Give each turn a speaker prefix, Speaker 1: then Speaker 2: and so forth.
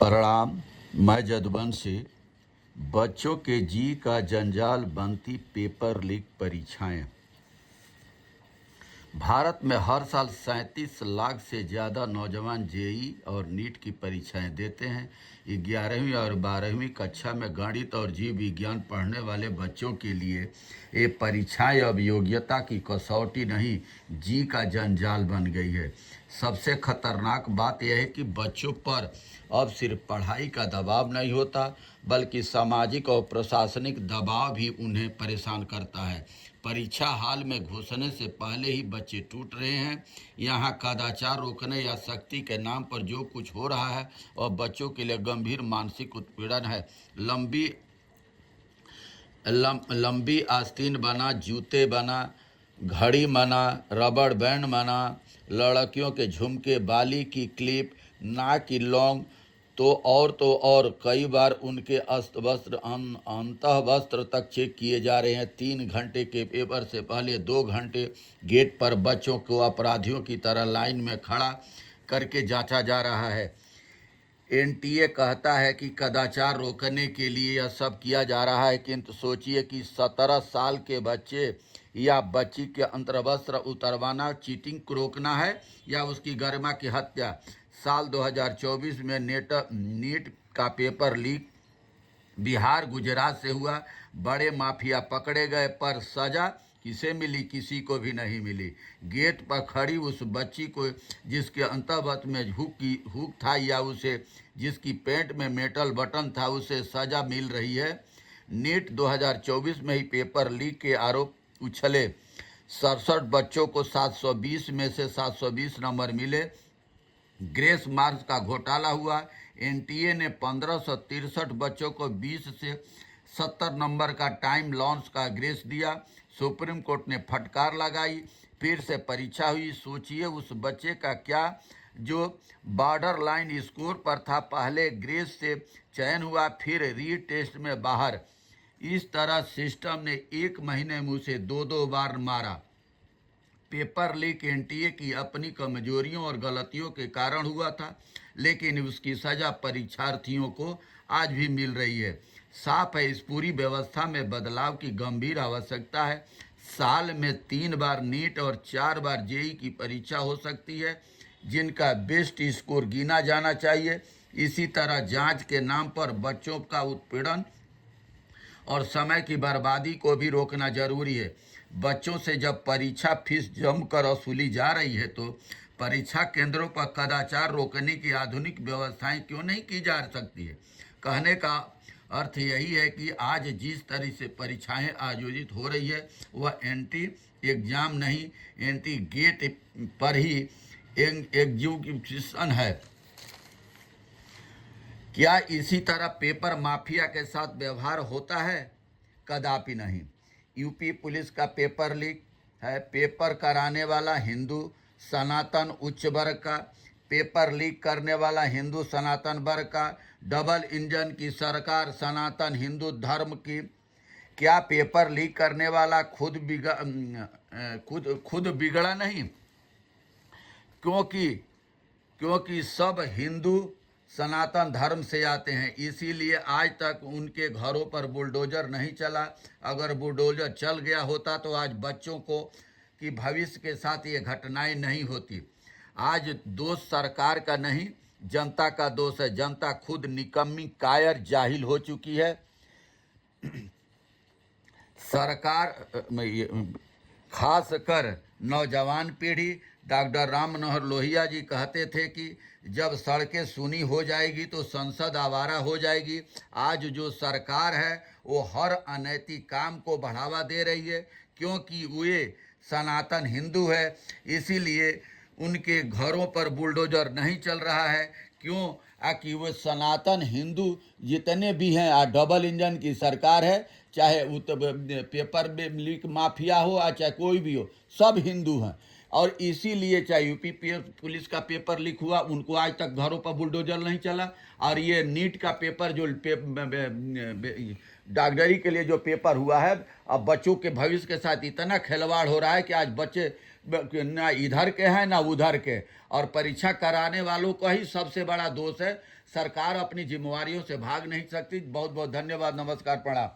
Speaker 1: प्रणाम। मैं जदुवंशी। बच्चों के जी का जंजाल बनती पेपर लीक परीक्षाएं। भारत में हर साल 37 लाख से ज़्यादा नौजवान जेई और नीट की परीक्षाएं देते हैं। 11वीं और 12वीं कक्षा में गणित और जीव विज्ञान पढ़ने वाले बच्चों के लिए ये परीक्षाएं अब योग्यता की कसौटी नहीं, जी का जंजाल बन गई है। सबसे खतरनाक बात यह है कि बच्चों पर अब सिर्फ पढ़ाई का दबाव नहीं होता, बल्कि सामाजिक और प्रशासनिक दबाव भी उन्हें परेशान करता है। परीक्षा हाल में घुसने से पहले ही बच्चे टूट रहे हैं। यहाँ कदाचार रोकने या सख्ती के नाम पर जो कुछ हो रहा है और बच्चों के लिए गंभीर मानसिक उत्पीड़न है। लंबी आस्तीन बना, जूते बना, घड़ी मना, रबड़ बैंड मना, लड़कियों के झुमके, बाली की क्लिप, नाक की लौंग, तो और कई बार उनके अंतः वस्त्र तक चेक किए जा रहे हैं। 3 घंटे के पेपर से पहले 2 घंटे गेट पर बच्चों को अपराधियों की तरह लाइन में खड़ा करके जांचा जा रहा है। एनटीए कहता है कि कदाचार रोकने के लिए यह सब किया जा रहा है, किंतु सोचिए कि 17 साल के बच्चे या बच्ची के अंतर्वस्त्र उतरवाना चीटिंग को रोकना है या उसकी गरिमा की हत्या। साल 2024 में नीट का पेपर लीक बिहार गुजरात से हुआ। बड़े माफिया पकड़े गए, पर सजा किसे मिली? किसी को भी नहीं मिली। गेट पर खड़ी उस बच्ची को जिसके अंतर्वस्त्र में हुक था या उसे जिसकी पैंट में मेटल बटन था, उसे सजा मिल रही है। नीट 2024 में ही पेपर लीक के आरोप उछले। 67 बच्चों को 720 में से 720 नंबर मिले। ग्रेस मार्क्स का घोटाला हुआ। एनटीए ने 1563 बच्चों को 20 से 70 नंबर का टाइम लॉस का ग्रेस दिया। सुप्रीम कोर्ट ने फटकार लगाई। फिर से परीक्षा हुई। सोचिए उस बच्चे का क्या जो बॉर्डर लाइन स्कोर पर था। पहले ग्रेस से चयन हुआ, फिर रीटेस्ट में बाहर। इस तरह सिस्टम ने 1 महीने में उसे 2 बार मारा। पेपर लीक एनटीए की अपनी कमजोरियों और गलतियों के कारण हुआ था, लेकिन उसकी सजा परीक्षार्थियों को आज भी मिल रही है। साफ है, इस पूरी व्यवस्था में बदलाव की गंभीर आवश्यकता है। साल में 3 बार नीट और 4 बार जेई की परीक्षा हो सकती है, जिनका बेस्ट स्कोर गिना जाना चाहिए। इसी तरह जांच के नाम पर बच्चों का उत्पीड़न और समय की बर्बादी को भी रोकना जरूरी है। बच्चों से जब परीक्षा फीस जमकर वसूली जा रही है, तो परीक्षा केंद्रों पर कदाचार रोकने की आधुनिक व्यवस्थाएं क्यों नहीं की जा सकती है? कहने का अर्थ यही है कि आज जिस तरह से परीक्षाएं आयोजित हो रही है, वह एंटी एग्जाम नहीं, एंटी गेट पर ही एग्जीक्यूशन है। क्या इसी तरह पेपर माफिया के साथ व्यवहार होता है? कदापि नहीं। यूपी पुलिस का पेपर लीक है। पेपर कराने वाला हिंदू सनातन उच्च वर्ग का, पेपर लीक करने वाला हिंदू सनातन वर्ग का। डबल इंजन की सरकार सनातन हिंदू धर्म की। क्या पेपर लीक करने वाला खुद बिगड़ा नहीं? क्योंकि सब हिंदू सनातन धर्म से आते हैं, इसीलिए आज तक उनके घरों पर बुलडोजर नहीं चला। अगर बुलडोजर चल गया होता तो आज बच्चों को की भविष्य के साथ ये घटनाएं नहीं होती। आज दोष सरकार का नहीं, जनता का दोष है। जनता खुद निकम्मी, कायर, जाहिल हो चुकी है। सरकार खासकर नौजवान पीढ़ी। डॉक्टर राम मनोहर लोहिया जी कहते थे कि जब सड़कें सूनी हो जाएगी तो संसद आवारा हो जाएगी। आज जो सरकार है वो हर अनैतिक काम को बढ़ावा दे रही है, क्योंकि वे सनातन हिंदू है, इसीलिए उनके घरों पर बुलडोजर नहीं चल रहा है। क्यों? कि वो सनातन हिंदू जितने भी हैं, आज डबल इंजन की सरकार है, चाहे पेपर लीक माफिया हो या चाहे कोई भी हो, सब हिंदू हैं। और इसीलिए चाहे यूपी पुलिस का पेपर लीक हुआ, उनको आज तक घरों पर बुलडोजर नहीं चला। और ये नीट का पेपर जो डॉक्टरी के लिए जो पेपर हुआ है, अब बच्चों के भविष्य के साथ इतना खिलवाड़ हो रहा है कि आज बच्चे ना इधर के हैं ना उधर के, और परीक्षा कराने वालों का ही सबसे बड़ा दोष है। सरकार अपनी जिम्मेवारियों से भाग नहीं सकती। बहुत बहुत धन्यवाद, नमस्कार, प्रणाम।